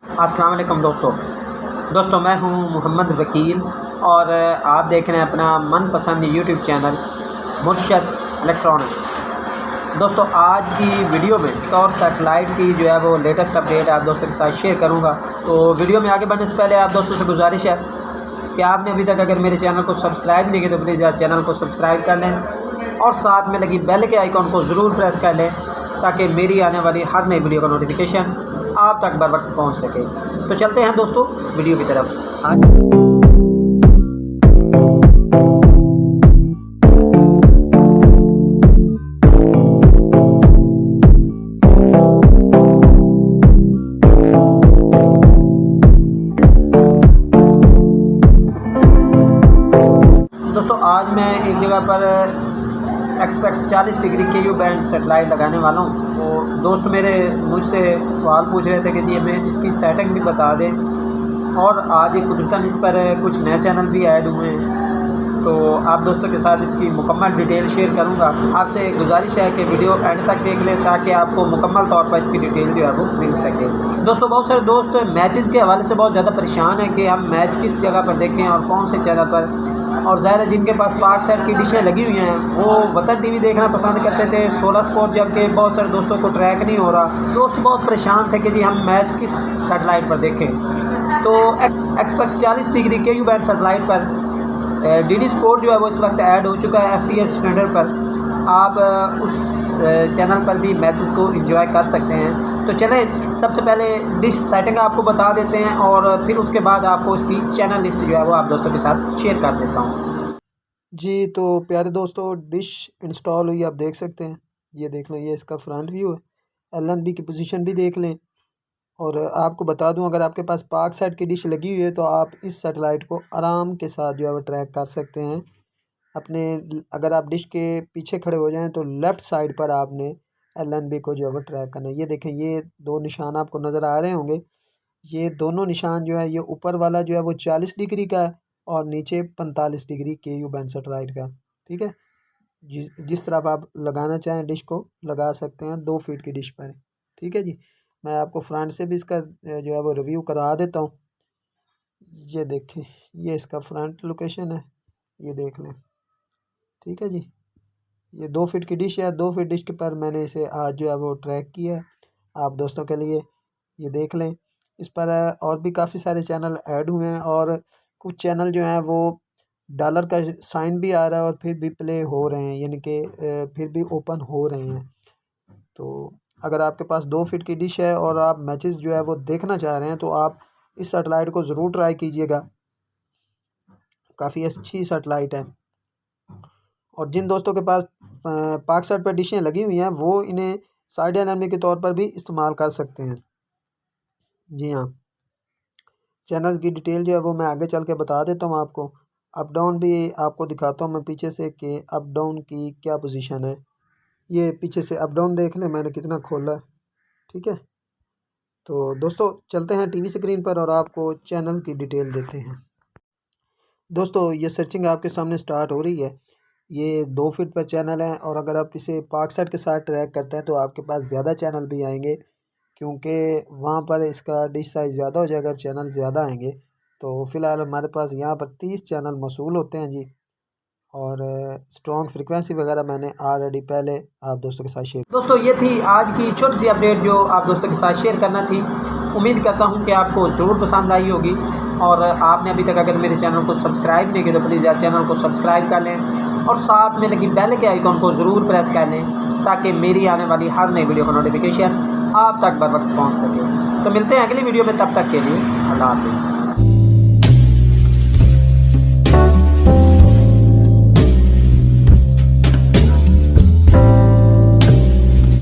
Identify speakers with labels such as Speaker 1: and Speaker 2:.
Speaker 1: अस्सलाम वालेकुम दोस्तों मैं हूं मोहम्मद वकील और आप देख रहे हैं अपना मनपसंद यूट्यूब चैनल मुर्शद इलेक्ट्रॉनिक्स। दोस्तों आज की वीडियो में टॉर सेटेलाइट की जो है वो लेटेस्ट अपडेट आप दोस्तों के साथ शेयर करूंगा। तो वीडियो में आगे बढ़ने से पहले आप दोस्तों से गुजारिश है कि आपने अभी तक अगर मेरे चैनल को सब्सक्राइब नहीं किया तो प्लीज़ चैनल को सब्सक्राइब कर लें और साथ में लगी बेल के आइकॉन को ज़रूर प्रेस कर लें ताकि मेरी आने वाली हर नई वीडियो का नोटिफिकेशन आप तक बर वक्त पहुँच सके। तो चलते हैं दोस्तों वीडियो की तरफ। दोस्तों आज मैं एक जगह पर express 40 degree KU band satellite लगाने वाला हूँ। तो दोस्त मेरे मुझसे सवाल पूछ रहे थे कि जी हमें इसकी सेटिंग भी बता दें और आज एक कुदरतन इस पर कुछ नए चैनल भी ऐड हुए हैं। तो आप दोस्तों के साथ इसकी मुकम्मल डिटेल शेयर करूँगा। आपसे गुजारिश है कि वीडियो एंड तक देख लें ताकि आपको मुकम्मल तौर पर इसकी डिटेल जो है वो मिल सके। दोस्तों बहुत सारे दोस्त मैचेस के हवाले से बहुत ज़्यादा परेशान हैं कि हम मैच किस जगह पर देखें और कौन से चैनल पर, और ज़ाहिर है जिनके पास पाक सेट की डिशें लगी हुई हैं वो वतन टीवी देखना पसंद करते थे 16 स्पोर्ट, जबकि बहुत सारे दोस्तों को ट्रैक नहीं हो रहा। दोस्त बहुत परेशान थे कि जी हम मैच किस सेटेलाइट पर देखें। तो express 40 degree KU band satellite पर DD स्पोर्ट जो है वो इस वक्त ऐड हो चुका है FTH स्टैंडर्ड पर। आप उस चैनल पर भी मैचेस को एंजॉय कर सकते हैं। तो चलें सबसे पहले डिश सेटिंग आपको बता देते हैं और फिर उसके बाद आपको इसकी चैनल लिस्ट जो है वो आप दोस्तों के साथ शेयर कर देता हूँ
Speaker 2: जी। तो प्यारे दोस्तों डिश इंस्टॉल हुई, आप देख सकते हैं। ये देख लें, ये इसका फ्रंट व्यू है। LNB की पोजीशन भी देख लें। और आपको बता दूं अगर आपके पास पाक सेट की डिश लगी हुई है तो आप इस सेटेलाइट को आराम के साथ जो है वो ट्रैक कर सकते हैं अपने। अगर आप डिश के पीछे खड़े हो जाएं तो लेफ़्ट साइड पर आपने LNB को जो है वो ट्रैक करना है। ये देखें, ये दो निशान आपको नज़र आ रहे होंगे। ये दोनों निशान जो है, ये ऊपर वाला जो है वो 40 डिग्री का है और नीचे 45 डिग्री KU बैंड सेटेलाइट का। ठीक है, जिस तरफ आप लगाना चाहें डिश को लगा सकते हैं 2 फीट की डिश पर। ठीक है जी, मैं आपको फ्रंट से भी इसका जो है वो रिव्यू करा देता हूँ। ये देखें, ये इसका फ्रंट लोकेशन है, ये देख लें। ठीक है जी, ये 2 फीट की डिश है। 2 फीट डिश के पर मैंने इसे आज जो है वो ट्रैक किया है आप दोस्तों के लिए। ये देख लें, इस पर और भी काफ़ी सारे चैनल ऐड हुए हैं और कुछ चैनल जो हैं वो डॉलर का साइन भी आ रहा है और फिर भी प्ले हो रहे हैं, यानी कि फिर भी ओपन हो रहे हैं। तो अगर आपके पास 2 फीट की डिश है और आप मैचेस जो है वो देखना चाह रहे हैं तो आप इस सेटेलाइट को ज़रूर ट्राई कीजिएगा। काफ़ी अच्छी सेटेलाइट है और जिन दोस्तों के पास पाक सेट पर डिशें लगी हुई हैं वो इन्हें साइड LNB के तौर पर भी इस्तेमाल कर सकते हैं। जी हाँ, चैनल्स की डिटेल जो है वो मैं आगे चल के बता देता हूँ आपको। अप डाउन भी आपको दिखाता हूँ मैं पीछे से कि अप डाउन की क्या पोजीशन है। ये पीछे से अप डाउन देख लें मैंने कितना खोला है। ठीक है, तो दोस्तों चलते हैं टीवी स्क्रीन पर और आपको चैनल्स की डिटेल देते हैं। दोस्तों ये सर्चिंग आपके सामने स्टार्ट हो रही है। ये 2 फीट पर चैनल है और अगर आप इसे पाक सेट के साथ ट्रैक करते हैं तो आपके पास ज़्यादा चैनल भी आएंगे, क्योंकि वहाँ पर इसका डिश साइज़ ज़्यादा हो जाएगा, चैनल ज़्यादा आएंगे। तो फ़िलहाल हमारे पास यहाँ पर 30 चैनल मौसूल होते हैं जी। और स्ट्रॉन्ग फ्रीक्वेंसी वगैरह मैंने ऑलरेडी पहले आप दोस्तों के साथ शेयर।
Speaker 1: दोस्तों ये थी आज की छोटी सी अपडेट जो आप दोस्तों के साथ शेयर करना थी। उम्मीद करता हूँ कि आपको ज़रूर पसंद आई होगी और आपने अभी तक अगर मेरे चैनल को सब्सक्राइब नहीं किया तो प्लीज़ यार चैनल को सब्सक्राइब कर लें और साथ में लगी बेल के आइकॉन को ज़रूर प्रेस कर लें ताकि मेरी आने वाली हर नई वीडियो का नोटिफिकेशन आप तक बर वक्त पहुँच सके। तो मिलते हैं अगली वीडियो में, तब तक के लिए अल्लाह हाफ़िज़।